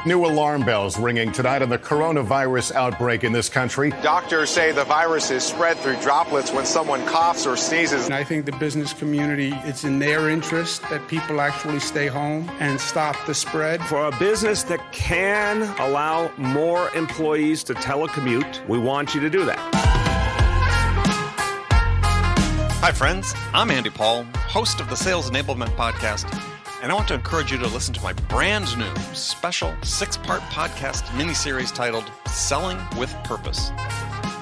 New alarm bells ringing tonight on the coronavirus outbreak in this country. Doctors say the virus is spread through droplets when someone coughs or sneezes. And I think the business community, it's in their interest that people actually stay home and stop the spread. For a business that can allow more employees to telecommute, we want you to do that. Hi, friends. I'm Andy Paul, host of the Sales Enablement Podcast, and I want to encourage you to listen to my brand new special 6-part podcast miniseries titled Selling with Purpose.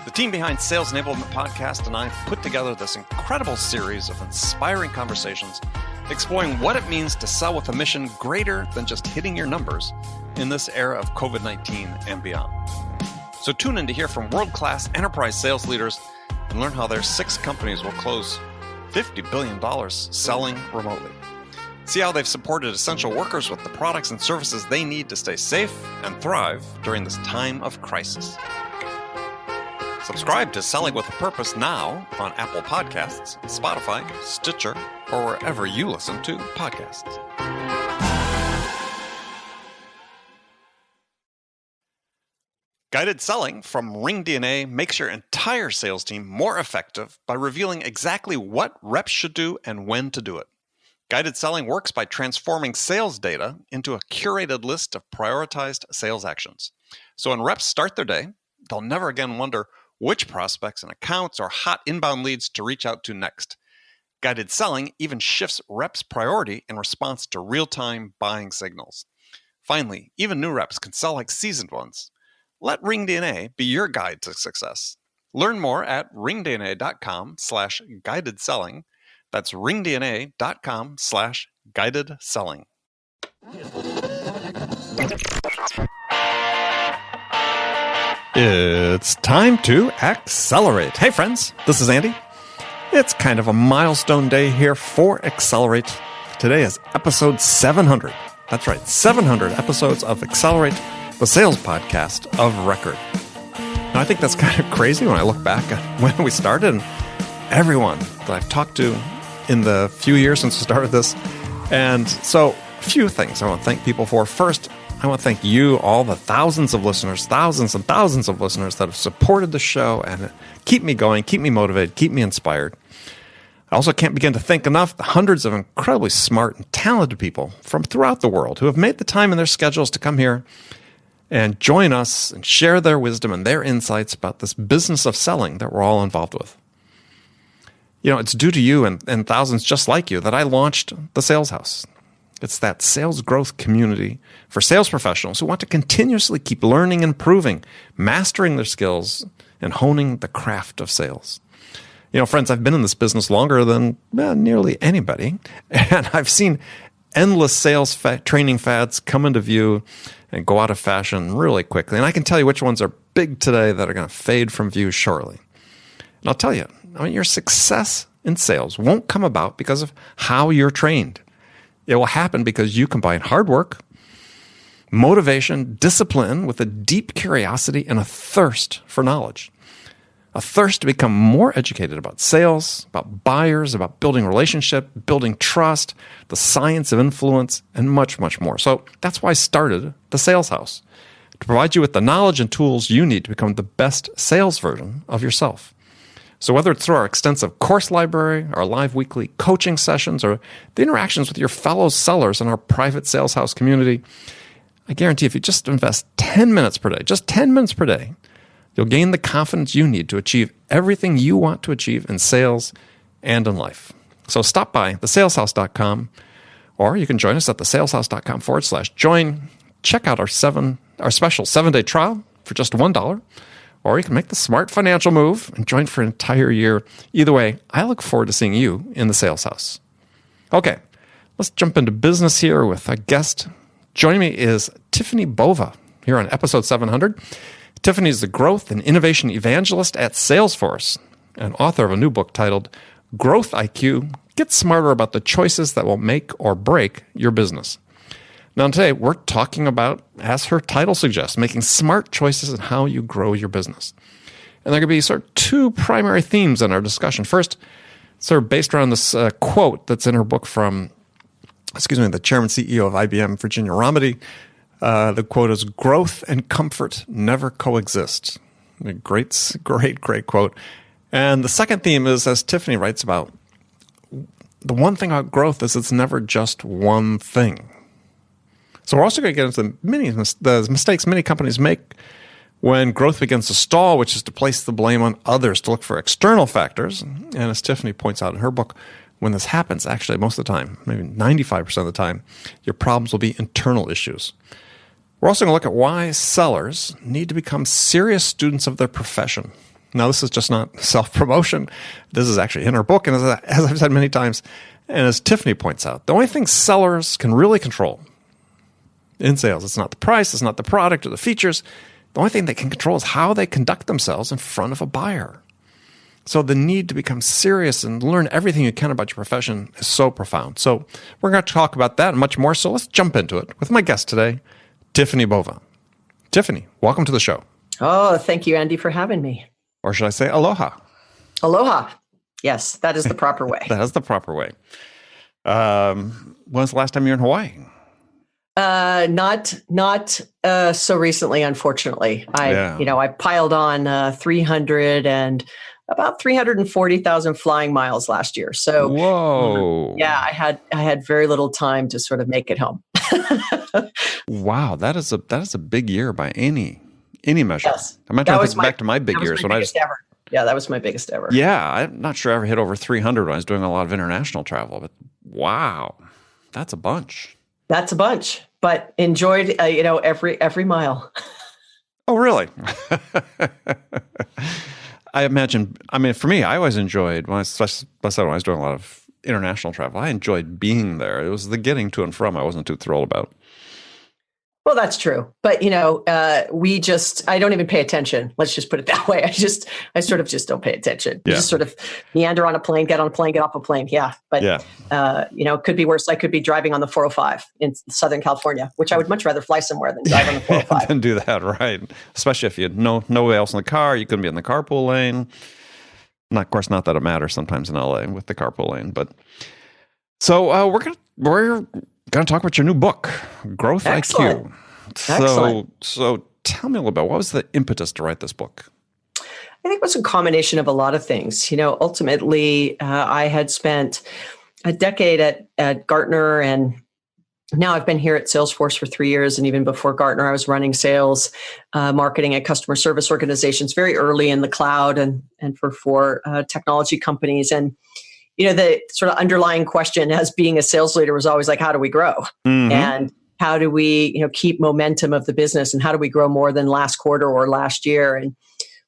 The team behind Sales Enablement Podcast and I put together this incredible series of inspiring conversations exploring what it means to sell with a mission greater than just hitting your numbers in this era of COVID-19 and beyond. So tune in to hear from world-class enterprise sales leaders and learn how their 6 companies will close $50 billion selling remotely. See how they've supported essential workers with the products and services they need to stay safe and thrive during this time of crisis. Subscribe to Selling with a Purpose now on Apple Podcasts, Spotify, Stitcher, or wherever you listen to podcasts. Guided selling from RingDNA makes your entire sales team more effective by revealing exactly what reps should do and when to do it. Guided selling works by transforming sales data into a curated list of prioritized sales actions. So when reps start their day, they'll never again wonder which prospects and accounts or hot inbound leads to reach out to next. Guided selling even shifts reps' priority in response to real-time buying signals. Finally, even new reps can sell like seasoned ones. Let RingDNA be your guide to success. Learn more at ringdna.com/guided selling. That's ringdna.com/guided selling. It's time to accelerate. Hey friends, this is Andy. It's kind of a milestone day here for Accelerate. Today is episode 700. That's right, 700 episodes of Accelerate, the sales podcast of record. Now, I think that's kind of crazy when I look back at when we started and everyone that I've talked to in the few years since we started this. And so a few things I want to thank people for. First, I want to thank you, all the thousands and thousands of listeners that have supported the show and keep me going, keep me motivated, keep me inspired. I also can't begin to thank enough the hundreds of incredibly smart and talented people from throughout the world who have made the time in their schedules to come here and join us and share their wisdom and their insights about this business of selling that we're all involved with. You know, it's due to you and thousands just like you that I launched the Sales House. It's that sales growth community for sales professionals who want to continuously keep learning and improving, mastering their skills, and honing the craft of sales. You know, friends, I've been in this business longer than nearly anybody, and I've seen endless sales training fads come into view and go out of fashion really quickly. And I can tell you which ones are big today that are going to fade from view shortly. And I'll tell you, your success in sales won't come about because of how you're trained. It will happen because you combine hard work, motivation, discipline with a deep curiosity and a thirst for knowledge. A thirst to become more educated about sales, about buyers, about building relationship, building trust, the science of influence, and much, much more. So that's why I started the Sales House, to provide you with the knowledge and tools you need to become the best sales version of yourself. So whether it's through our extensive course library, our live weekly coaching sessions, or the interactions with your fellow sellers in our private Sales House community, I guarantee if you just invest 10 minutes per day, just 10 minutes per day, you'll gain the confidence you need to achieve everything you want to achieve in sales and in life. So stop by thesaleshouse.com, or you can join us at thesaleshouse.com/join. Check out our special 7-day trial for just $1. Or you can make the smart financial move and join for an entire year. Either way, I look forward to seeing you in the Sales House. Okay, let's jump into business here with a guest. Joining me is Tiffani Bova here on episode 700. Tiffani is the Growth and Innovation Evangelist at Salesforce and author of a new book titled Growth IQ, Get Smarter About the Choices That Will Make or Break Your Business. Now today, we're talking about, as her title suggests, making smart choices in how you grow your business. And there are going to be sort of 2 primary themes in our discussion. First, sort of based around this quote that's in her book from, the chairman CEO of IBM, Virginia Rometty. The quote is, "Growth and comfort never coexist." A great quote. And the second theme is, as Tiffani writes about, the one thing about growth is it's never just one thing. So we're also going to get into the mistakes many companies make when growth begins to stall, which is to place the blame on others, to look for external factors. And as Tiffani points out in her book, when this happens, actually most of the time, maybe 95% of the time, your problems will be internal issues. We're also going to look at why sellers need to become serious students of their profession. Now, this is just not self-promotion. This is actually in her book, and as I've said many times, and as Tiffani points out, the only thing sellers can really control in sales, it's not the price, it's not the product or the features. The only thing they can control is how they conduct themselves in front of a buyer. So the need to become serious and learn everything you can about your profession is so profound. So we're going to talk about that and much more. So let's jump into it with my guest today, Tiffani Bova. Tiffani, welcome to the show. Oh, thank you, Andy, for having me. Or should I say aloha? Aloha. Yes, that is the proper way. That is the proper way. When was the last time you were in Hawaii? Not so recently, unfortunately. I piled on 340,000 flying miles last year. So, whoa, I had very little time to sort of make it home. Wow, that is a big year by any measure. Yes. I'm trying to think back to my big years when I was ever. Yeah, that was my biggest ever. Yeah, I'm not sure I ever hit over 300 when I was doing a lot of international travel, but wow, that's a bunch. That's a bunch, but enjoyed every mile. Oh, really? I imagine. I mean, for me, I always enjoyed when I was doing a lot of international travel. I enjoyed being there. It was the getting to and from I wasn't too thrilled about. Well, that's true. But, I don't even pay attention. Let's just put it that way. I sort of just don't pay attention. Yeah. You just sort of meander on a plane, get on a plane, get off a plane. Yeah. But, it could be worse. I could be driving on the 405 in Southern California, which I would much rather fly somewhere than drive on the 405. Than do that, right. Especially if you had nobody else in the car. You couldn't be in the carpool lane. Of course, not that it matters sometimes in LA with the carpool lane. But so we're gonna talk about your new book, Growth Excellent. IQ. Excellent. So tell me a little bit. What was the impetus to write this book? I think it was a combination of a lot of things. Ultimately, I had spent a decade at Gartner, and now I've been here at Salesforce for 3 years. And even before Gartner, I was running sales, marketing, and customer service organizations very early in the cloud and for technology companies. And the sort of underlying question as being a sales leader was always like, how do we grow? Mm-hmm. And how do we, keep momentum of the business, and how do we grow more than last quarter or last year? And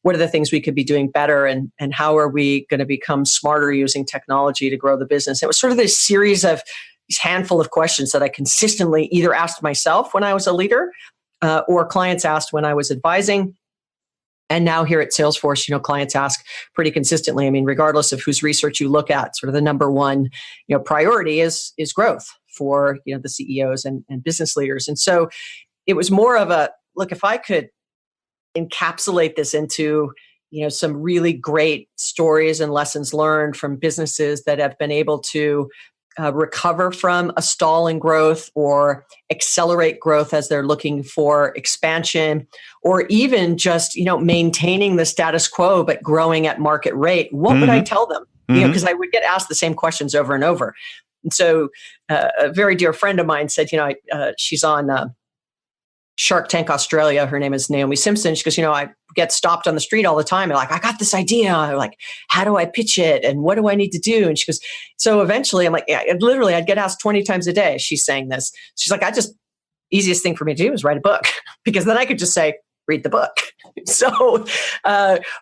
what are the things we could be doing better? And how are we going to become smarter using technology to grow the business? It was sort of this series of these handful of questions that I consistently either asked myself when I was a leader or clients asked when I was advising. And now here at Salesforce, clients ask pretty consistently. I mean, regardless of whose research you look at, sort of the number one, priority is growth for, the CEOs and business leaders. And so it was more of a, look, if I could encapsulate this into, some really great stories and lessons learned from businesses that have been able to recover from a stall in growth or accelerate growth as they're looking for expansion, or even just, maintaining the status quo, but growing at market rate, what would I tell them? Because I would get asked the same questions over and over. And so a very dear friend of mine said, she's on Shark Tank Australia. Her name is Naomi Simpson. She goes, I get stopped on the street all the time. And like, I got this idea. I'm like, how do I pitch it? And what do I need to do? And she goes, so eventually I'm like, I'd get asked 20 times a day. She's saying this. She's like, easiest thing for me to do is write a book, because then I could just say, read the book. So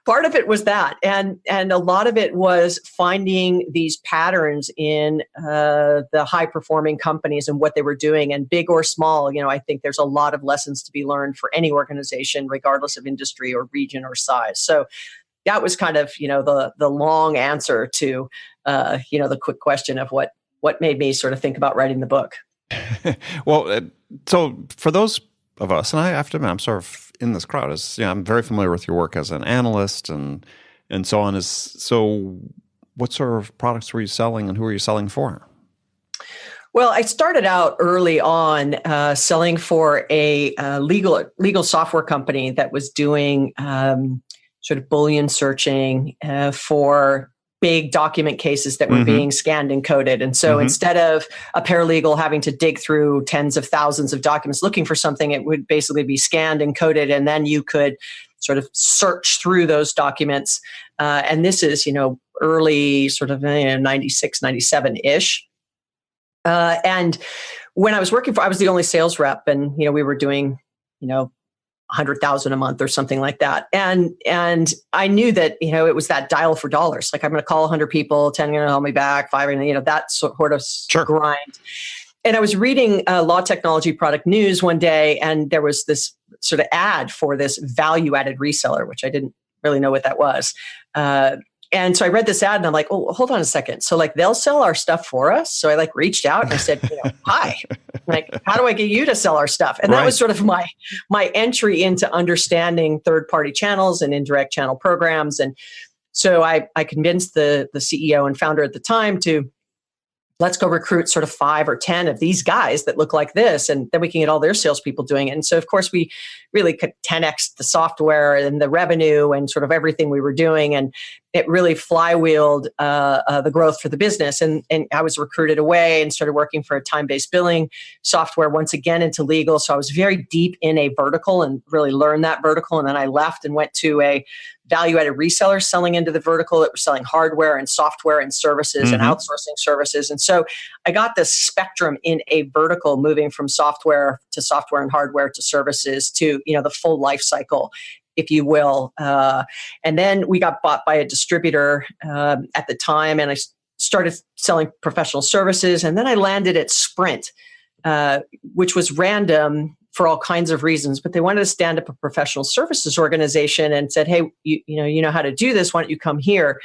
part of it was that. And a lot of it was finding these patterns in the high performing companies and what they were doing, and big or small. I think there's a lot of lessons to be learned for any organization, regardless of industry or region or size. So that was kind of, the long answer to, the quick question of what made me sort of think about writing the book. Well, so for those of us, and I have to admit, I'm sort of in this crowd, I'm very familiar with your work as an analyst and so on. So what sort of products were you selling, and who are you selling for? Well, I started out early on selling for a legal software company that was doing sort of Boolean searching for big document cases that were being scanned and coded. And so instead of a paralegal having to dig through tens of thousands of documents looking for something, it would basically be scanned and coded, and then you could sort of search through those documents. And this is, early sort of 96, 97-ish. And when I was working I was the only sales rep, and, we were doing, 100,000 a month or something like that. And I knew that, it was that dial for dollars. Like, I'm going to call 100 people, 10 are going to call me back, 5 are going to, that sort of grind. And I was reading Law Technology Product News one day, and there was this sort of ad for this value-added reseller, which I didn't really know what that was. And so I read this ad and I'm like, oh, hold on a second. So they'll sell our stuff for us. So I reached out and I said, hi, how do I get you to sell our stuff? And that was sort of my entry into understanding third-party channels and indirect channel programs. And so I convinced the CEO and founder at the time to, let's go recruit sort of 5 or 10 of these guys that look like this, and then we can get all their salespeople doing it. And so, of course, we really could 10x the software and the revenue and sort of everything we were doing, and it really flywheeled the growth for the business. And I was recruited away and started working for a time-based billing software once again into legal. So I was very deep in a vertical and really learned that vertical. And then I left and went to a value-added reseller selling into the vertical that was selling hardware and software and services and outsourcing services. And so I got this spectrum in a vertical, moving from software and hardware to services to, the full life cycle, if you will. And then we got bought by a distributor at the time, and I started selling professional services. And then I landed at Sprint, which was random for all kinds of reasons, but they wanted to stand up a professional services organization and said, hey, you know how to do this. Why don't you come here?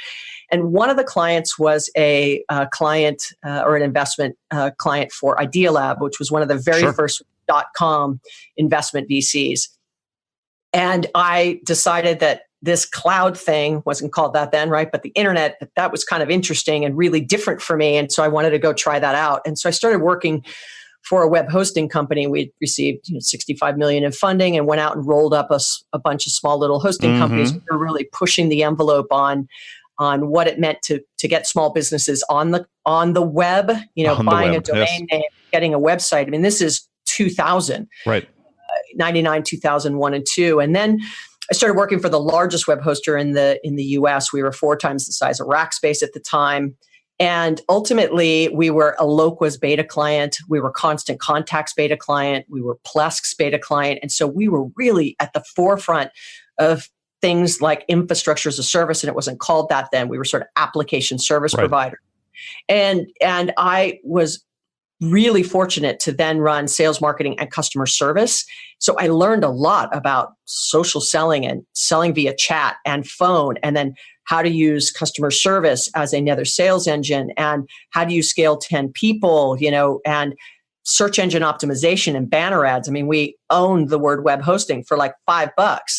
And one of the clients was a client or an investment client for Idealab, which was one of the very first .com investment VCs. And I decided that this cloud thing wasn't called that then, right? But the internet, that was kind of interesting and really different for me. And so I wanted to go try that out. And so I started working for a web hosting company. We'd received $65 million in funding and went out and rolled up a bunch of small little hosting companies. We were really pushing the envelope on what it meant to get small businesses on the web, buying a domain name, getting a website. I mean, this is 2000. Right. 99, 2001 and 2. And then I started working for the largest web hoster in the US. We were 4 times the size of Rackspace at the time. And ultimately, we were a Eloqua's beta client. We were Constant Contact's beta client. We were Plesk's beta client. And so we were really at the forefront of things like infrastructure as a service. And it wasn't called that then. We were sort of application service provider. And I was really fortunate to then run sales, marketing, and customer service. So I learned a lot about social selling and selling via chat and phone, and then how to use customer service as another sales engine, and how do you scale 10 people, and search engine optimization and banner ads. I mean, we owned the word web hosting for like $5.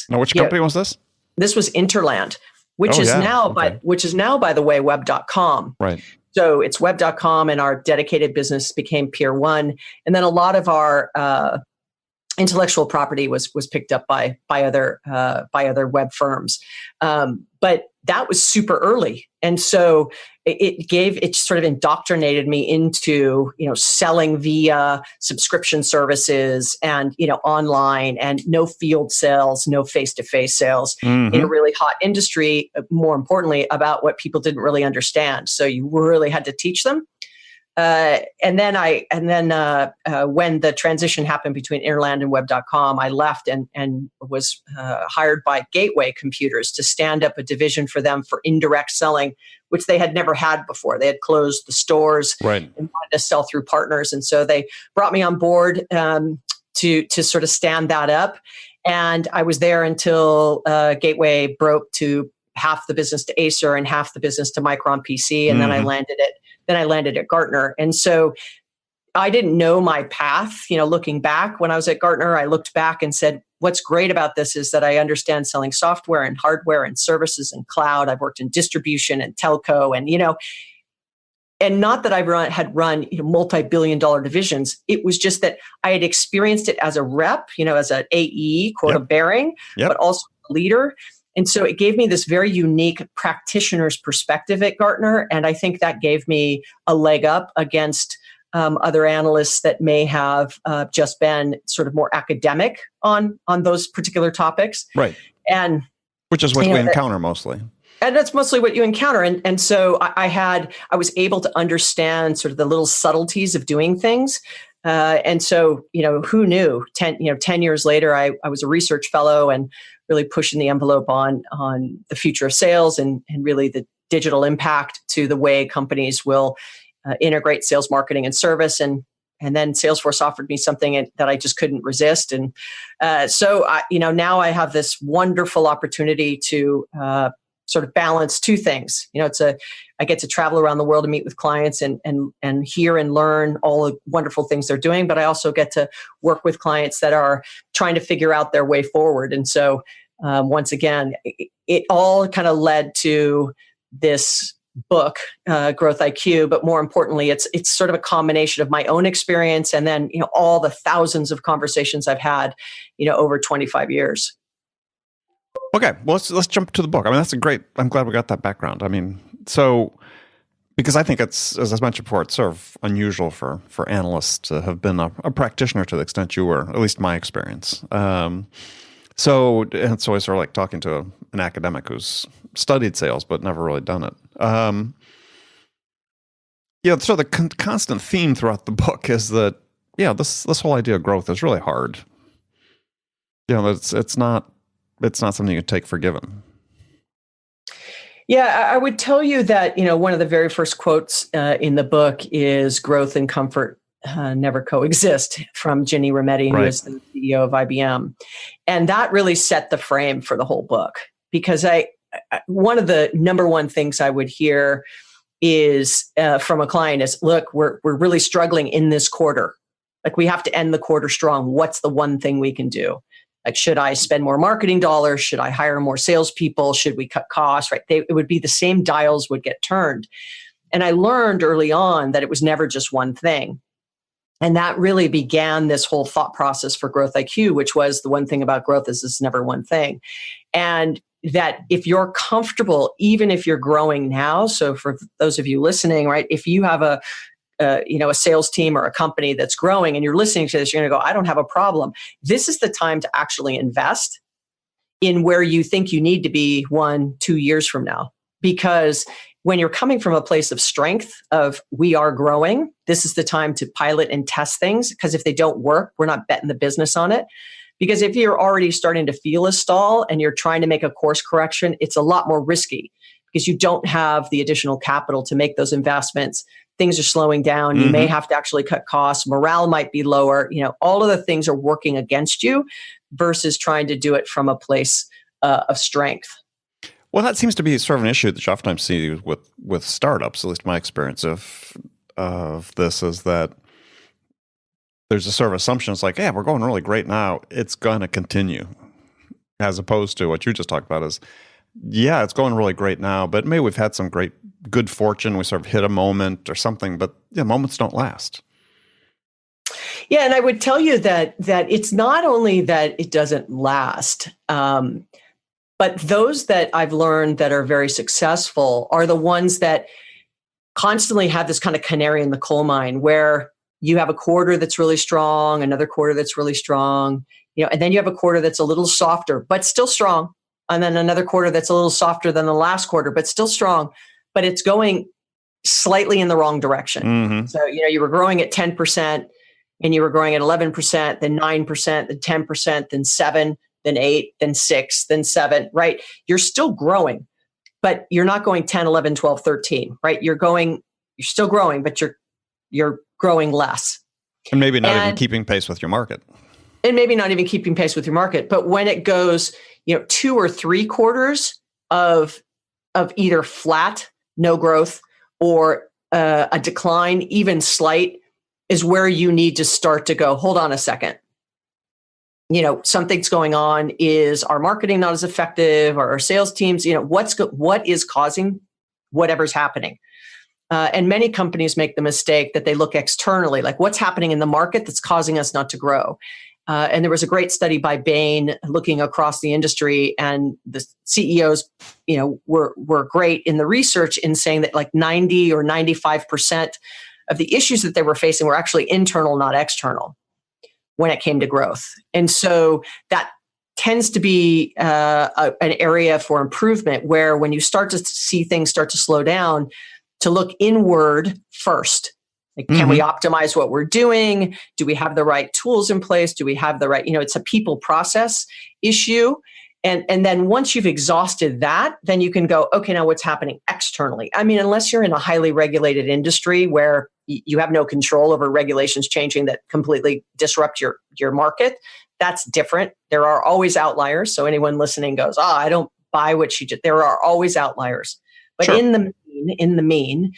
Now, which company was this? This was Interland, which is now, by the way, web.com. Right. So it's web.com, and our dedicated business became Peer 1. And then a lot of our intellectual property was picked up by other web firms. But that was super early. And so it sort of indoctrinated me into, selling via subscription services and, online, and no field sales, no face-to-face sales in a really hot industry, more importantly, about what people didn't really understand. So you really had to teach them. And then when the transition happened between Interland and web.com, I left and was hired by Gateway Computers to stand up a division for them for indirect selling, which they had never had before. They had closed the stores and wanted to sell through partners. And so they brought me on board to sort of stand that up. And I was there until Gateway broke to half the business to Acer and half the business to Micron PC. And then I landed at Gartner. And so I didn't know my path. Looking back, when I was at Gartner, I looked back and said, what's great about this is that I understand selling software and hardware and services and cloud. I've worked in distribution and telco, and And not that had run multi-billion-dollar divisions. It was just that I had experienced it as a rep, as an AE, quota bearing, but also a leader. And so it gave me this very unique practitioner's perspective at Gartner. And I think that gave me a leg up against other analysts that may have just been sort of more academic on those particular topics. Right. And which is what we encounter mostly. And that's mostly what you encounter. And so I was able to understand sort of the little subtleties of doing things. And so, who knew 10 years later, I was a research fellow and really pushing the envelope on the future of sales and really the digital impact to the way companies will integrate sales, marketing, and service. And then Salesforce offered me something that I just couldn't resist. And so, now I have this wonderful opportunity to sort of balance two things. I get to travel around the world and meet with clients and hear and learn all the wonderful things they're doing, but I also get to work with clients that are trying to figure out their way forward. And so once again, it all kind of led to this book, Growth IQ, but more importantly, it's sort of a combination of my own experience and then all the thousands of conversations I've had over 25 years. Okay, well, let's jump to the book. I mean, I'm glad we got that background. I mean, so, because I think it's, as I mentioned before, it's sort of unusual for analysts to have been a practitioner to the extent you were, at least my experience. So it's always sort of like talking to an academic who's studied sales but never really done it. So the constant theme throughout the book is that, this whole idea of growth is really hard. It's not something you can take for given. Yeah, I would tell you that, one of the very first quotes in the book is growth and comfort never coexist, from Ginny Rometty, who is the CEO of IBM. And that really set the frame for the whole book, because one of the number one things I would hear is from a client is, look, we're really struggling in this quarter. Like, we have to end the quarter strong. What's the one thing we can do? Like, should I spend more marketing dollars? Should I hire more salespeople? Should we cut costs? Right? It would be the same dials would get turned. And I learned early on that it was never just one thing. And that really began this whole thought process for Growth IQ, which was the one thing about growth is it's never one thing. And that if you're comfortable, even if you're growing now, so for those of you listening, right, if you have a sales team or a company that's growing and you're listening to this, you're going to go, I don't have a problem. This is the time to actually invest in where you think you need to be 1-2 years from now. Because when you're coming from a place of strength of we are growing, this is the time to pilot and test things. Because if they don't work, we're not betting the business on it. Because if you're already starting to feel a stall and you're trying to make a course correction, it's a lot more risky because you don't have the additional capital to make those investments. Things are slowing down. You may have to actually cut costs. Morale might be lower. All of the things are working against you versus trying to do it from a place of strength. Well, that seems to be sort of an issue that you oftentimes see with startups. At least my experience of this is that there's a sort of assumption. It's like, we're going really great now. It's going to continue, as opposed to what you just talked about is, it's going really great now, but maybe we've had some good fortune. We sort of hit a moment or something, but moments don't last. Yeah, and I would tell you that it's not only that it doesn't last, but those that I've learned that are very successful are the ones that constantly have this kind of canary in the coal mine where you have a quarter that's really strong, another quarter that's really strong, and then you have a quarter that's a little softer, but still strong. And then another quarter that's a little softer than the last quarter, but still strong, but it's going slightly in the wrong direction. So, you were growing at 10% and you were growing at 11%, then 9%, then 10%, then 7%, then 8%, then 6%, then 7%, right? You're still growing, but you're not going 10, 11, 12, 13, right? You're still growing, but you're growing less. And maybe not even keeping pace with your market. And maybe not even keeping pace with your market. But when it goes, 2 or 3 quarters of either flat, no growth, or a decline, even slight, is where you need to start to go, hold on a second. Something's going on. Is our marketing not as effective? Or our sales teams, what is causing whatever's happening? And many companies make the mistake that they look externally, like what's happening in the market that's causing us not to grow. And there was a great study by Bain looking across the industry, and the CEOs, were great in the research in saying that like 90 or 95% of the issues that they were facing were actually internal, not external, when it came to growth. And so that tends to be an area for improvement, where when you start to see things start to slow down, to look inward first. Like, can we optimize what we're doing? Do we have the right tools in place? Do we have the right, it's a people process issue. And then once you've exhausted that, then you can go, okay, now what's happening externally? I mean, unless you're in a highly regulated industry where you have no control over regulations changing that completely disrupt your market, that's different. There are always outliers. So anyone listening goes, I don't buy what you did. There are always outliers. But Sure. in the mean,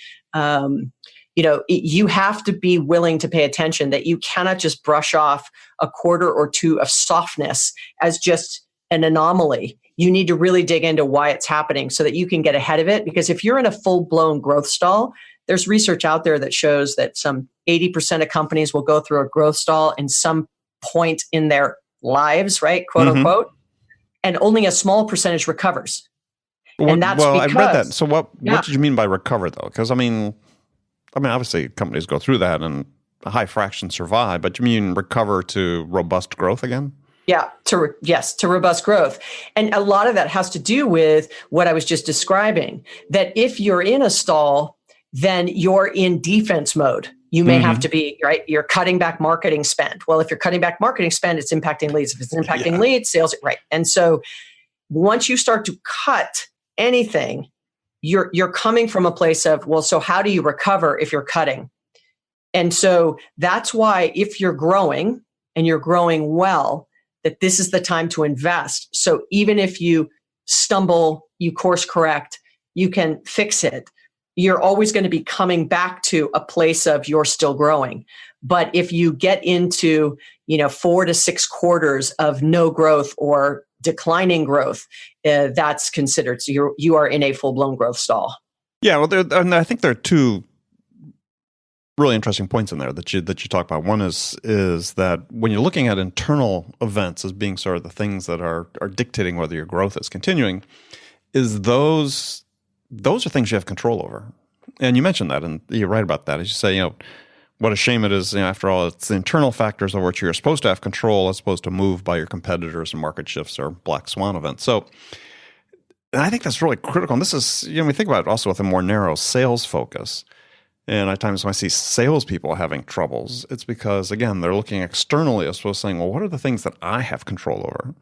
you have to be willing to pay attention that you cannot just brush off a quarter or two of softness as just an anomaly. You need to really dig into why it's happening so that you can get ahead of it. Because if you're in a full-blown growth stall, there's research out there that shows that some 80% of companies will go through a growth stall in some point in their lives, right? Quote unquote. And only a small percentage recovers. And that's because, I read that. So what did you mean by recover, though? Because I mean, obviously companies go through that and a high fraction survive, but you mean recover to robust growth again? Yeah, to robust growth. And a lot of that has to do with what I was just describing, that if you're in a stall, then you're in defense mode. You may have to be, right? You're cutting back marketing spend. Well, if you're cutting back marketing spend, it's impacting leads. If it's impacting leads, sales, right? And so once you start to cut anything, you're coming from a place of, well, so how do you recover if you're cutting? And so that's why if you're growing and you're growing well, that this is the time to invest. So even if you stumble, you course correct, you can fix it. You're always going to be coming back to a place of you're still growing. But if you get into, 4 to 6 quarters of no growth or declining growth, that's considered. So you are in a full-blown growth stall. Yeah, well, and I think there are two really interesting points in there that you talk about. One is that when you're looking at internal events as being sort of the things that are dictating whether your growth is continuing, is those are things you have control over. And you mentioned that, and you're right about that. As you say, what a shame it is, after all, it's the internal factors over which you're supposed to have control as opposed to move by your competitors and market shifts or black swan events. So and I think that's really critical. And this is, we think about it also with a more narrow sales focus. And at times when I see salespeople having troubles, it's because, again, they're looking externally as opposed to saying, well, what are the things that I have control over,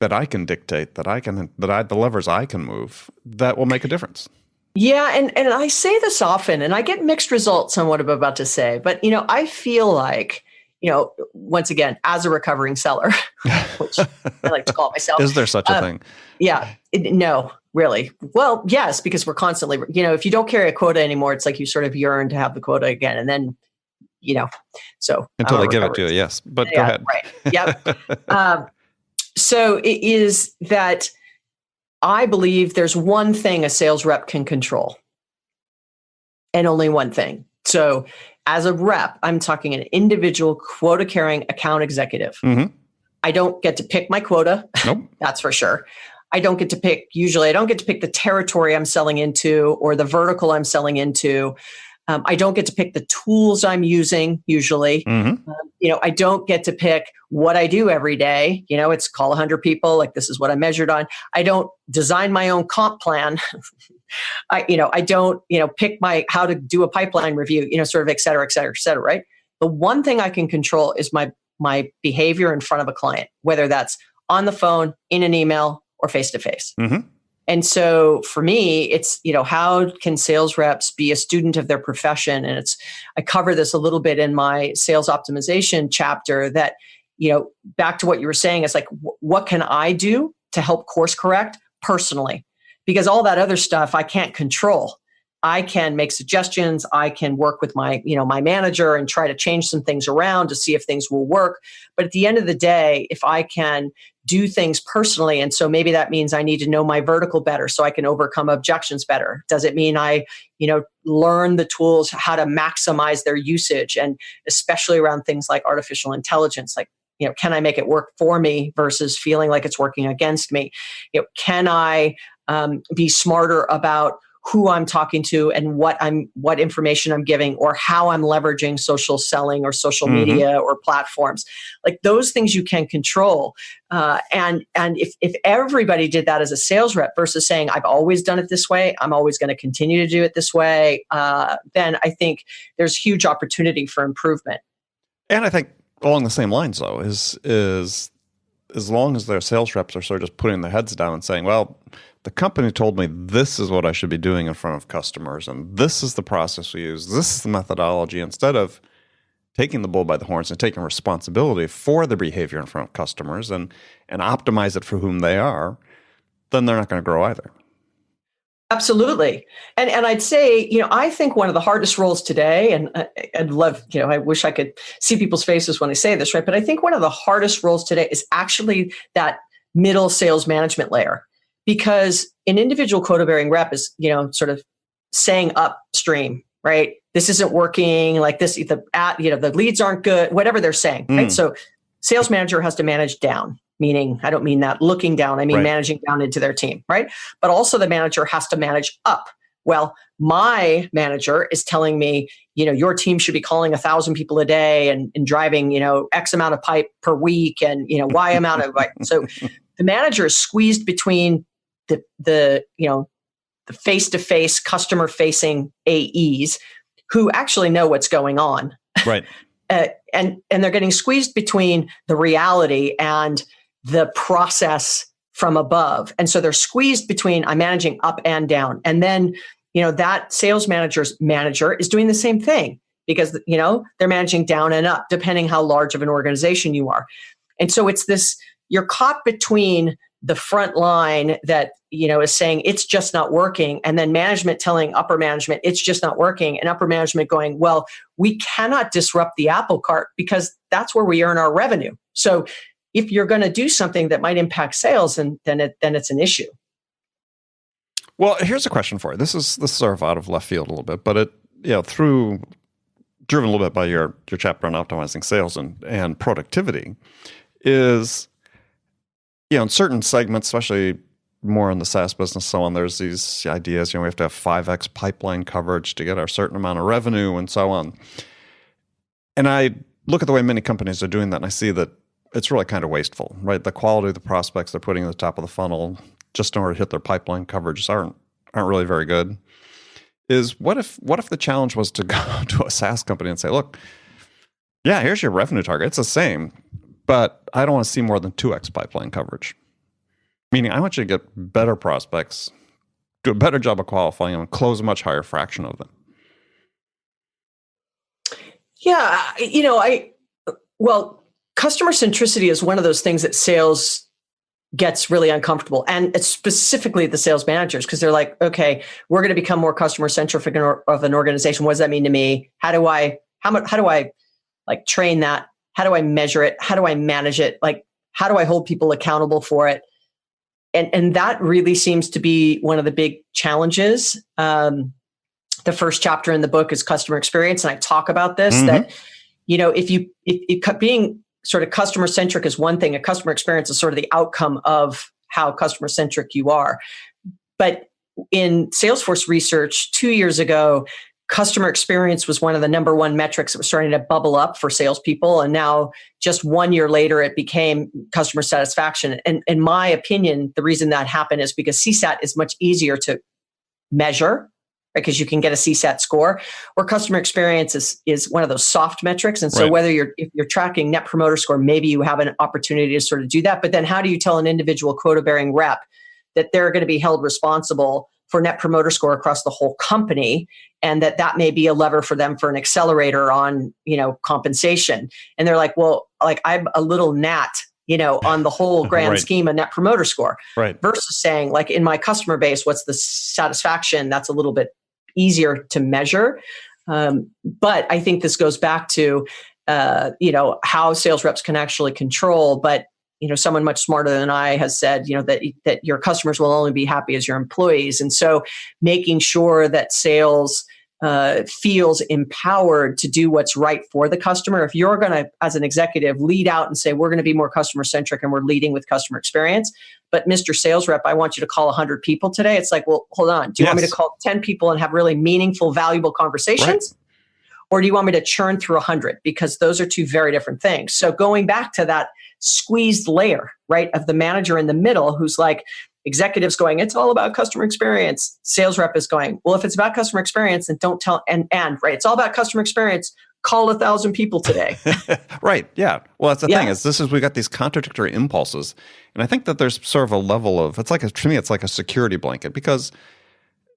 that I can dictate, the levers I can move that will make a difference? Yeah, and I say this often, and I get mixed results on what I'm about to say. But, I feel like, once again, as a recovering seller, which I like to call myself. Is there such a thing? Yeah, no, really. Well, yes, because we're constantly, if you don't carry a quota anymore, it's like you sort of yearn to have the quota again. And then, so. Until they give it to you, yes. But go ahead. Right. Yep. So it is that I believe there's one thing a sales rep can control, and only one thing. So as a rep, I'm talking an individual quota-carrying account executive. I don't get to pick my quota. Nope. That's for sure. I don't get to pick the territory I'm selling into or the vertical I'm selling into. I don't get to pick the tools I'm using usually. I don't get to pick what I do every day. It's call 100 people. Like, this is what I measured on. I don't design my own comp plan. I don't, pick how to do a pipeline review, sort of et cetera, right? The one thing I can control is my behavior in front of a client, whether that's on the phone, in an email, or face-to-face. And so for me, it's, how can sales reps be a student of their profession? And I cover this a little bit in my sales optimization chapter that, back to what you were saying, it's like, what can I do to help course correct personally? Because all that other stuff I can't control. I can make suggestions. I can work with my manager and try to change some things around to see if things will work. But at the end of the day, if I can do things personally, and so maybe that means I need to know my vertical better so I can overcome objections better. Does it mean I, learn the tools, how to maximize their usage, and especially around things like artificial intelligence, like, can I make it work for me versus feeling like it's working against me? Can I be smarter about who I'm talking to and what information I'm giving, or how I'm leveraging social selling or social media or platforms? Like, those things you can control. And if everybody did that as a sales rep versus saying, I've always done it this way, I'm always going to continue to do it this way, then I think there's huge opportunity for improvement. And I think along the same lines, though, is as long as their sales reps are sort of just putting their heads down and saying, well, the company told me this is what I should be doing in front of customers, and this is the process we use, this is the methodology, instead of taking the bull by the horns and taking responsibility for the behavior in front of customers and optimize it for whom they are, then they're not going to grow either. Absolutely. And I'd say, I think one of the hardest roles today, and I'd love, I wish I could see people's faces when I say this, right? But I think one of the hardest roles today is actually that middle sales management layer. Because an individual quota-bearing rep is, sort of saying upstream, right? This isn't working, like this, the leads aren't good, whatever they're saying, right? So sales manager has to manage down, meaning, I don't mean that looking down, I mean managing down into their team, right? But also the manager has to manage up. Well, my manager is telling me, your team should be calling 1,000 people a day and driving, X amount of pipe per week and, Y amount of, so the manager is squeezed between the face-to-face customer-facing AEs who actually know what's going on, right? And they're getting squeezed between the reality and the process from above, and so they're squeezed between I'm managing up and down, and then that sales manager's manager is doing the same thing because they're managing down and up depending how large of an organization you are, and so it's this you're caught between the front line that, is saying it's just not working. And then management telling upper management, it's just not working. And upper management going, well, we cannot disrupt the apple cart because that's where we earn our revenue. So if you're going to do something that might impact sales, then it's an issue. Well, here's a question for you. This is sort of out of left field a little bit, but driven a little bit by your chapter on optimizing sales and productivity is, in certain segments, especially more in the SaaS business, so on, there's these ideas, we have to have 5x pipeline coverage to get our certain amount of revenue and so on. And I look at the way many companies are doing that, and I see that it's really kind of wasteful, right? The quality of the prospects they're putting at the top of the funnel just in order to hit their pipeline coverage aren't really very good. What if the challenge was to go to a SaaS company and say, look, yeah, here's your revenue target. It's the same, but I don't want to see more than 2x pipeline coverage. Meaning I want you to get better prospects, do a better job of qualifying them, and close a much higher fraction of them. Yeah, customer centricity is one of those things that sales gets really uncomfortable. And it's specifically the sales managers, because they're like, okay, we're going to become more customer centric of an organization. What does that mean to me? How do I like train that? How do I measure it? How do I manage it? Like, how do I hold people accountable for it? And that really seems to be one of the big challenges. The first chapter in the book is customer experience. And I talk about this, that, if being sort of customer centric is one thing, a customer experience is sort of the outcome of how customer centric you are. But in Salesforce research 2 years ago, customer experience was one of the number one metrics that was starting to bubble up for salespeople. And now just 1 year later, it became customer satisfaction. And in my opinion, the reason that happened is because CSAT is much easier to measure, because you can get a CSAT score, or customer experience is one of those soft metrics. And so whether if you're tracking net promoter score, maybe you have an opportunity to sort of do that. But then how do you tell an individual quota-bearing rep that they're going to be held responsible for net promoter score across the whole company, and that may be a lever for them for an accelerator on, compensation? And they're like, well, like I'm a little gnat, on the whole grand scheme of net promoter score, versus saying, like, in my customer base, what's the satisfaction? That's a little bit easier to measure. But I think this goes back to, how sales reps can actually control. But, someone much smarter than I has said, that your customers will only be happy as your employees. And so making sure that sales feels empowered to do what's right for the customer. If you're going to, as an executive, lead out and say, we're going to be more customer centric and we're leading with customer experience, but Mr. Sales Rep, I want you to call 100 people today. It's like, well, hold on. Do you want me to call 10 people and have really meaningful, valuable conversations? Right. Or do you want me to churn through 100? Because those are two very different things. So going back to that squeezed layer, right, of the manager in the middle who's like, executives going, it's all about customer experience. Sales rep is going, well, if it's about customer experience, then don't tell, and right, it's all about customer experience. Call 1,000 people today. Right. Yeah. Well, that's the thing is we got these contradictory impulses. And I think that there's sort of a level of, to me, it's like a security blanket because,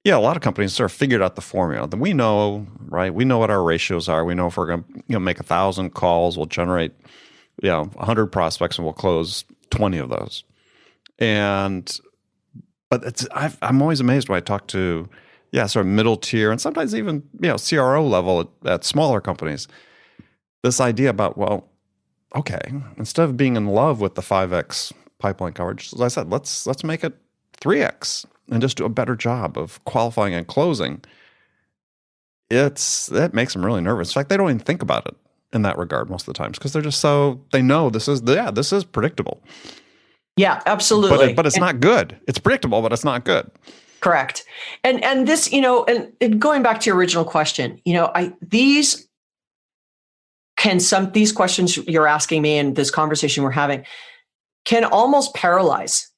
a lot of companies sort of figured out the formula. Then we know, right? We know what our ratios are. We know if we're going to make 1,000 calls, we'll generate, 100 prospects and we'll close 20 of those. But I'm always amazed when I talk to, sort of middle tier and sometimes even, CRO level at smaller companies. This idea about, well, okay, instead of being in love with the 5X pipeline coverage, as I said, let's make it 3X and just do a better job of qualifying and closing. That makes them really nervous. In fact, they don't even think about it in that regard most of the times because they're just they know this is predictable. Yeah, absolutely. But it's not good. It's predictable, but it's not good. Correct. And this, and going back to your original question, these questions you're asking me and this conversation we're having can almost paralyze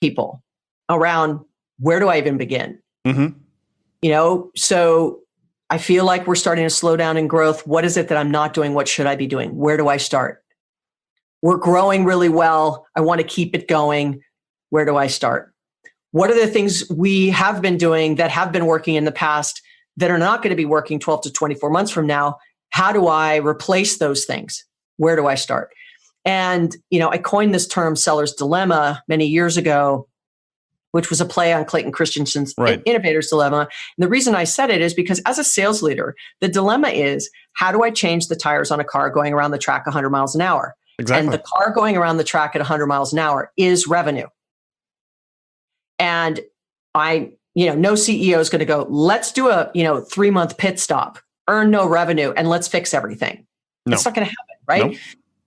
people around where do I even begin? Mm-hmm. So I feel like we're starting to slow down in growth. What is it that I'm not doing? What should I be doing? Where do I start? We're growing really well. I want to keep it going. Where do I start? What are the things we have been doing that have been working in the past that are not going to be working 12 to 24 months from now? How do I replace those things? Where do I start? And, I coined this term seller's dilemma many years ago, which was a play on Clayton Christensen's Innovator's Dilemma. And the reason I said it is because as a sales leader, the dilemma is, how do I change the tires on a car going around the track 100 miles an hour? Exactly. And the car going around the track at 100 miles an hour is revenue. And no CEO is going to go, let's do a 3-month pit stop, earn no revenue, and let's fix everything. No. It's not going to happen, right? Nope.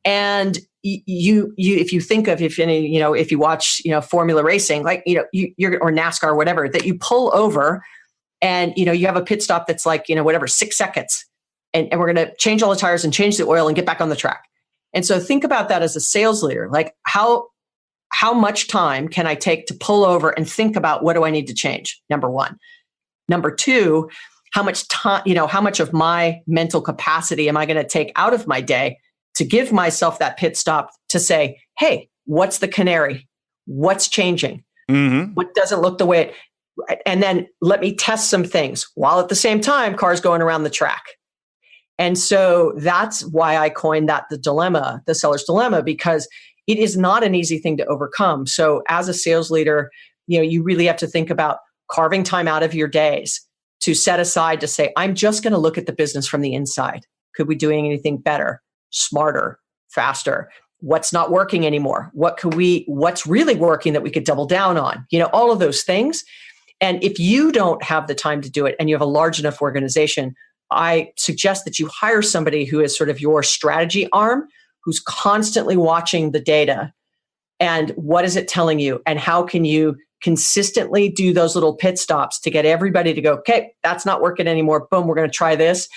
And you if you think of if you watch Formula racing, like you're or NASCAR or whatever, that you pull over and you have a pit stop that's like 6 seconds, and we're going to change all the tires and change the oil and get back on the track. And so think about that as a sales leader, like how much time can I take to pull over and think about what do I need to change? Number one. Number two, how much time, how much of my mental capacity am I going to take out of my day to give myself that pit stop to say, hey, what's the canary? What's changing? Mm-hmm. What doesn't look the way and then let me test some things while at the same time cars going around the track. And so that's why I coined that the dilemma, the seller's dilemma, because it is not an easy thing to overcome. So as a sales leader, you really have to think about carving time out of your days to set aside to say, I'm just going to look at the business from the inside. Could we do anything better, smarter, faster? What's not working anymore? What's really working that we could double down on? All of those things. And if you don't have the time to do it and you have a large enough organization, I suggest that you hire somebody who is sort of your strategy arm, who's constantly watching the data and what is it telling you and how can you consistently do those little pit stops to get everybody to go, okay, that's not working anymore. Boom, we're going to try this.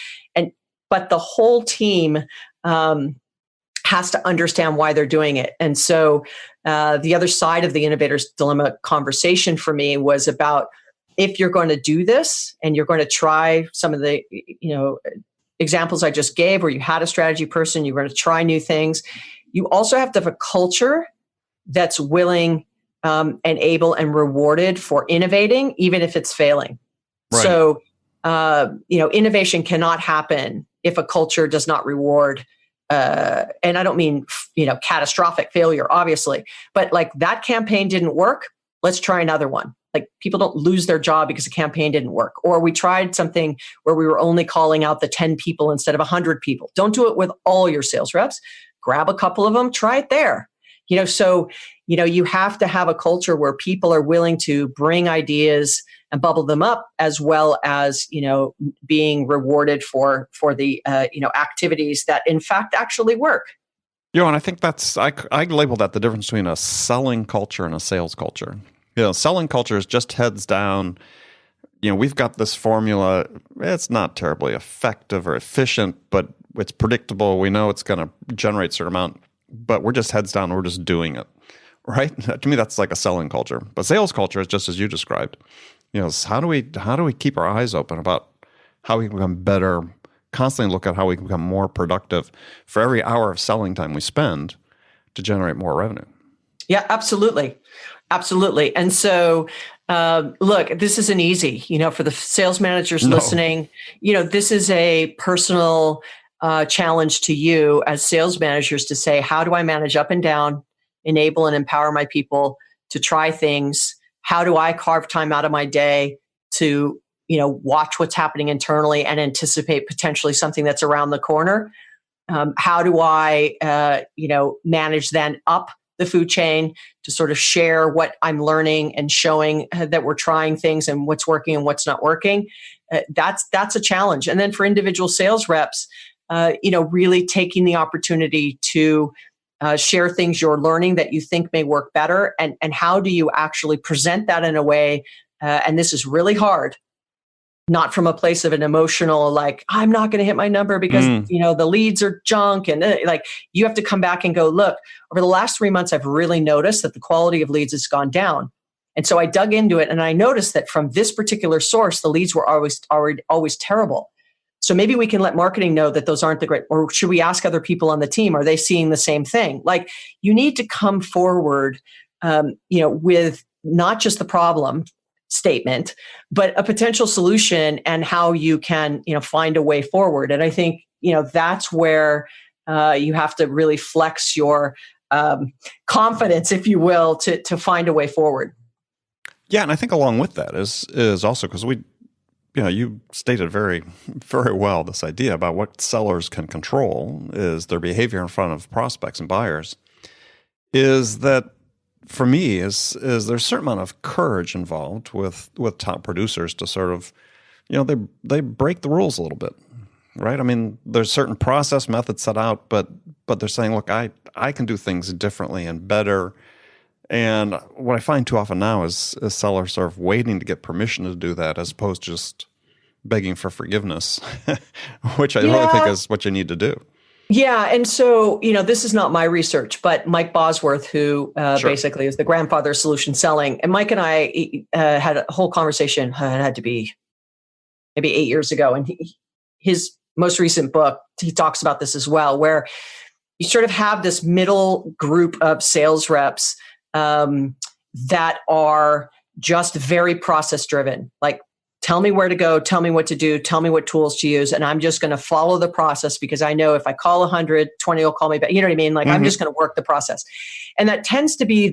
But the whole team has to understand why they're doing it. And so the other side of the innovator's dilemma conversation for me was about, if you're going to do this and you're going to try some of the examples I just gave, where you had a strategy person, you're going to try new things, you also have to have a culture that's willing and able and rewarded for innovating, even if it's failing. Right. So, innovation cannot happen if a culture does not reward. And I don't mean, catastrophic failure, obviously, but like that campaign didn't work. Let's try another one. Like people don't lose their job because a campaign didn't work. Or we tried something where we were only calling out the 10 people instead of 100 people. Don't do it with all your sales reps. Grab a couple of them, try it there. So you have to have a culture where people are willing to bring ideas and bubble them up, as well as, being rewarded for the, activities that in fact actually work. And I think I label that the difference between a selling culture and a sales culture. Selling culture is just heads down. We've got this formula. It's not terribly effective or efficient, but it's predictable. We know it's going to generate a certain amount, but we're just heads down. We're just doing it, right? To me, that's like a selling culture. But sales culture is just as you described. How do we keep our eyes open about how we can become better? Constantly look at how we can become more productive for every hour of selling time we spend to generate more revenue. Yeah, absolutely. Absolutely. And so, look, this isn't easy, for the sales managers listening, this is a personal challenge to you as sales managers to say, how do I manage up and down, enable and empower my people to try things? How do I carve time out of my day to, watch what's happening internally and anticipate potentially something that's around the corner? How do I, manage then up the food chain to sort of share what I'm learning and showing that we're trying things and what's working and what's not working? That's a challenge. And then for individual sales reps, really taking the opportunity to share things you're learning that you think may work better, and how do you actually present that in a way, and this is really hard, not from a place of an emotional, like, I'm not going to hit my number because, the leads are junk. And you have to come back and go, look, over the last 3 months, I've really noticed that the quality of leads has gone down. And so I dug into it and I noticed that from this particular source, the leads were always terrible. So maybe we can let marketing know that those aren't the great, or should we ask other people on the team? Are they seeing the same thing? Like, you need to come forward, with not just the problem statement, but a potential solution and how you can, find a way forward. And I think, that's where you have to really flex your confidence, if you will, to find a way forward. Yeah, and I think along with that is also because you stated very, very well this idea about what sellers can control is their behavior in front of prospects and buyers. Is that, for me, is there's a certain amount of courage involved with top producers to sort of, they break the rules a little bit, right? I mean, there's certain process methods set out, but they're saying, look, I can do things differently and better. And what I find too often now is sellers sort of waiting to get permission to do that, as opposed to just begging for forgiveness, which I really think is what you need to do. Yeah. And so, this is not my research, but Mike Bosworth, who basically is the grandfather of solution selling. And Mike and I had a whole conversation, it had to be maybe 8 years ago. And his most recent book, he talks about this as well, where you sort of have this middle group of sales reps that are just very process driven. Like, tell me where to go, tell me what to do, tell me what tools to use. And I'm just going to follow the process because I know if I call 100, 20 will call me back. You know what I mean? Like, I'm just going to work the process. And that tends to be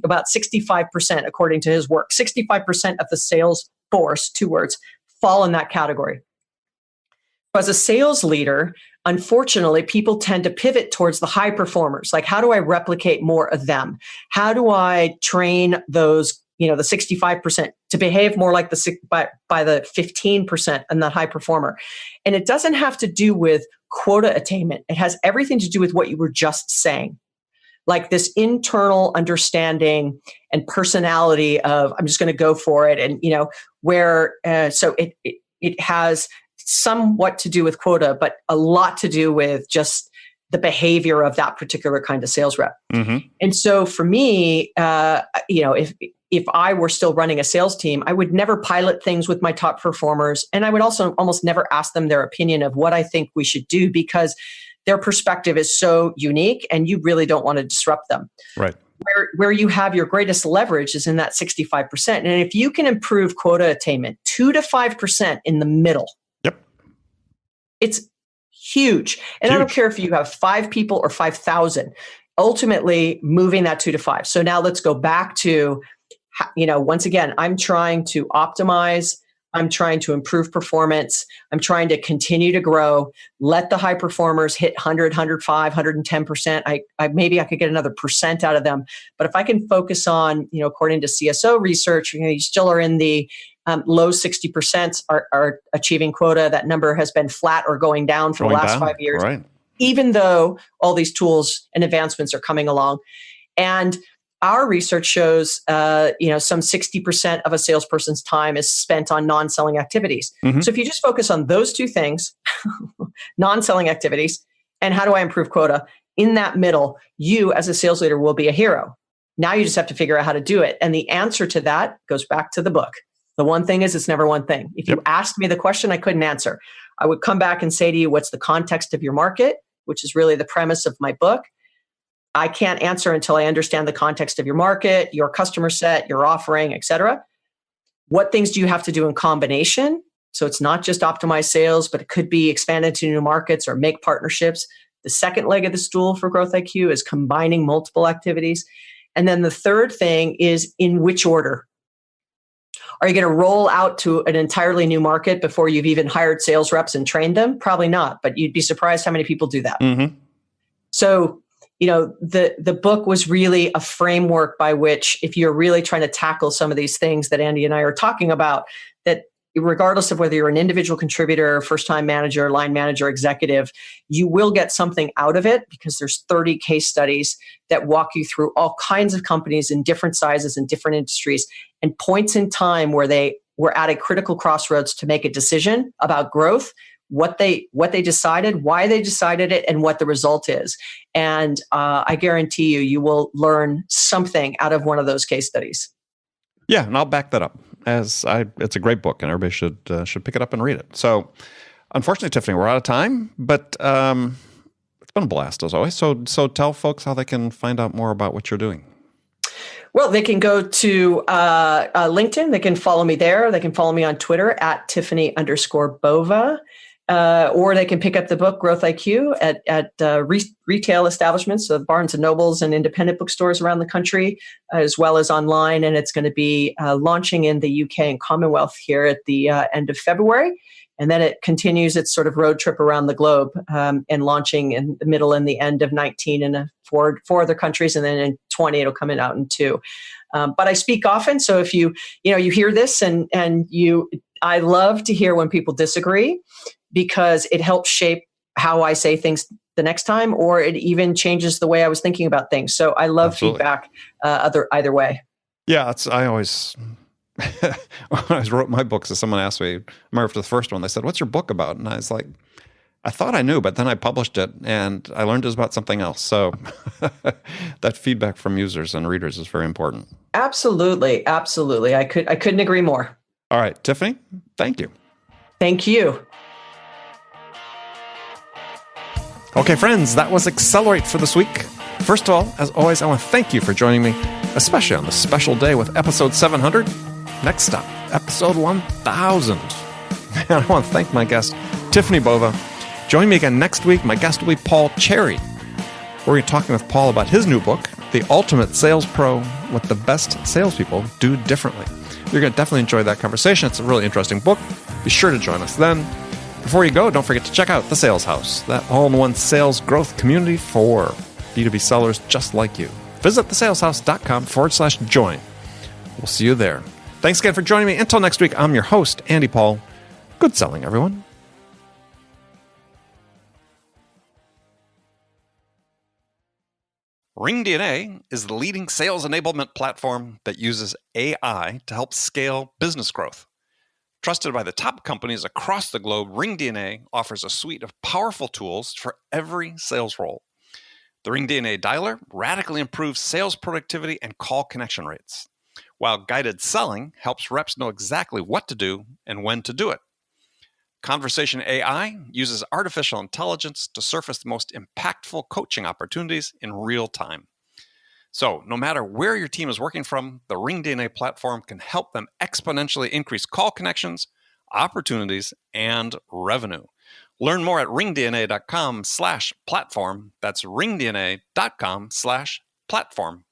about 65%, according to his work. 65% of the sales force, 2 words, fall in that category. As a sales leader, unfortunately, people tend to pivot towards the high performers. Like, how do I replicate more of them? How do I train those, the 65% to behave more like by the 15% and that high performer? And it doesn't have to do with quota attainment. It has everything to do with what you were just saying. Like this internal understanding and personality of, I'm just going to go for it. And, so it has somewhat to do with quota, but a lot to do with just the behavior of that particular kind of sales rep. And so for me, if I were still running a sales team, I would never pilot things with my top performers. And I would also almost never ask them their opinion of what I think we should do, because their perspective is so unique and you really don't want to disrupt them. Right. Where you have your greatest leverage is in that 65%. And if you can improve quota attainment 2 to 5% in the middle, it's huge. And I don't care if you have 5 people or 5,000, ultimately moving that 2 to 5. So now let's go back to, once again, I'm trying to optimize. I'm trying to improve performance. I'm trying to continue to grow. Let the high performers hit 100, 105, 110%. Maybe I could get another percent out of them. But if I can focus on, according to CSO research, you still are in the low 60% are achieving quota. That number has been flat or going down for the last 5 years, right? Even though all these tools and advancements are coming along. And our research shows, some 60% of a salesperson's time is spent on non-selling activities. Mm-hmm. So if you just focus on those two things, non-selling activities, and how do I improve quota, in that middle, you as a sales leader will be a hero. Now you just have to figure out how to do it. And the answer to that goes back to the book. The one thing is, it's never one thing. If you asked me the question, I couldn't answer. I would come back and say to you, what's the context of your market, which is really the premise of my book. I can't answer until I understand the context of your market, your customer set, your offering, et cetera. What things do you have to do in combination? So it's not just optimize sales, but it could be expand into new markets or make partnerships. The second leg of the stool for Growth IQ is combining multiple activities. And then the third thing is, in which order? Are you going to roll out to an entirely new market before you've even hired sales reps and trained them? Probably not, but you'd be surprised how many people do that. Mm-hmm. So, the book was really a framework by which, if you're really trying to tackle some of these things that Andy and I are talking about, that regardless of whether you're an individual contributor, first-time manager, line manager, executive, you will get something out of it, because there's 30 case studies that walk you through all kinds of companies in different sizes and different industries, and points in time where they were at a critical crossroads to make a decision about growth, what they decided, why they decided it, and what the result is. And I guarantee you will learn something out of one of those case studies. Yeah, and I'll back that up. It's a great book, and everybody should pick it up and read it. So, unfortunately, Tiffani, we're out of time, but it's been a blast as always. So tell folks how they can find out more about what you're doing. Well, they can go to LinkedIn. They can follow me there. They can follow me on Twitter at Tiffani_Bova. Or they can pick up the book Growth IQ at retail establishments, so Barnes and Nobles and independent bookstores around the country, as well as online. And it's going to be launching in the UK and Commonwealth here at the end of February. And then it continues its sort of road trip around the globe, and launching in the middle and the end of 19 in four other countries. And then in 20, it'll come out in 2. But I speak often. So if you hear this and I love to hear when people disagree, because it helps shape how I say things the next time, or it even changes the way I was thinking about things. So I love feedback either way. Yeah, I always, when I wrote my books, someone asked me, I remember for the first one, they said, "What's your book about?" And I was like, I thought I knew, but then I published it and I learned it was about something else. So that feedback from users and readers is very important. Absolutely. Absolutely. I couldn't agree more. All right, Tiffani, thank you. Thank you. Okay, friends, that was Accelerate for this week. First of all, as always, I want to thank you for joining me, especially on this special day with episode 700. Next up, episode 1000. And I want to thank my guest, Tiffani Bova. Join me again next week. My guest will be Paul Cherry. We're going to be talking with Paul about his new book, The Ultimate Sales Pro, What the Best Salespeople Do Differently. You're going to definitely enjoy that conversation. It's a really interesting book. Be sure to join us then. Before you go, don't forget to check out The Sales House, that all-in-one sales growth community for B2B sellers just like you. Visit thesaleshouse.com/join. We'll see you there. Thanks again for joining me. Until next week, I'm your host, Andy Paul. Good selling, everyone. RingDNA is the leading sales enablement platform that uses AI to help scale business growth. Trusted by the top companies across the globe, RingDNA offers a suite of powerful tools for every sales role. The RingDNA Dialer radically improves sales productivity and call connection rates, while guided selling helps reps know exactly what to do and when to do it. Conversation AI uses artificial intelligence to surface the most impactful coaching opportunities in real time. So, no matter where your team is working from, the RingDNA platform can help them exponentially increase call connections, opportunities, and revenue. Learn more at ringdna.com/platform. That's ringdna.com/platform.